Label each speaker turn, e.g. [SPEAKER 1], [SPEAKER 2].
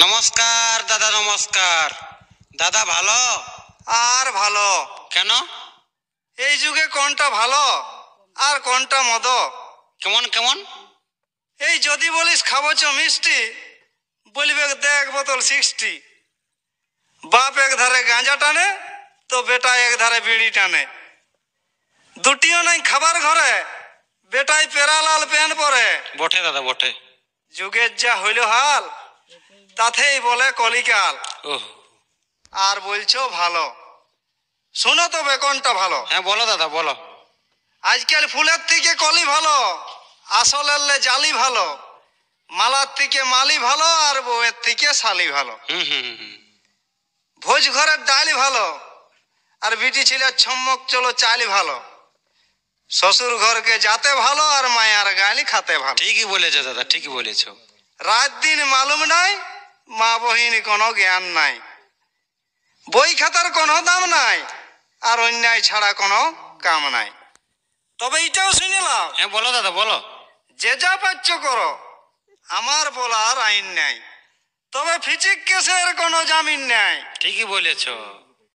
[SPEAKER 1] নমস্কার দাদা, নমস্কার। দাদা ভালো?
[SPEAKER 2] আর ভালো
[SPEAKER 1] কেন?
[SPEAKER 2] এই যুগে কোনটা ভালো আর কোনটা মদ?
[SPEAKER 1] কেমন কেমন?
[SPEAKER 2] এই যদি বলিস খাবো চ মিষ্টি, বলবে দে এক বোতল 60। বাপ এক ধারে গাঁজা টানে তো বেটা এক ধারে বিড়ি টানে। দুটিও নাই খাবার ঘরে, বেটাই পেরালাল প্যান্ট পরে।
[SPEAKER 1] বটে দাদা, বটে।
[SPEAKER 2] যুগের যা হইল হাল, তাতেই বলে কলিকাল।
[SPEAKER 1] ওহ,
[SPEAKER 2] আর বলছো ভালো, শোনো তবে কোনটা ভালো।
[SPEAKER 1] হ্যাঁ বলো দাদা, বলো।
[SPEAKER 2] আজকাল ফুলের থেকে কলি ভালো, আসলের জালি ভালো, মালার থেকে মালি ভালো, আর বউয়ের থেকে শালি ভালো। ভোজ ঘরের ডালি ভালো, আর বিটি ছেলের ছম্মক চলো চালি ভালো। শ্বশুর ঘরকে যাতে ভালো, আর মায়ার গালি খাতে ভালো।
[SPEAKER 1] ঠিকই বলেছো দাদা, ঠিকই বলেছো।
[SPEAKER 2] রাত দিন মালুম নাই, মা বহিন কোনো জ্ঞান নাই। বই খাতার কোনো দাম নাই, আর অন্যায় ছাড়া কোনো কাম নাই। তবে এটাও শুনিলাম,
[SPEAKER 1] হ্যাঁ বলো দাদা, বলো।
[SPEAKER 2] যে যা পাচ্ছ করো, আমার বলার আইন নাই। তবে ফিচিক কেসের কোনো জামিন নাই।
[SPEAKER 1] ঠিকই বলেছো।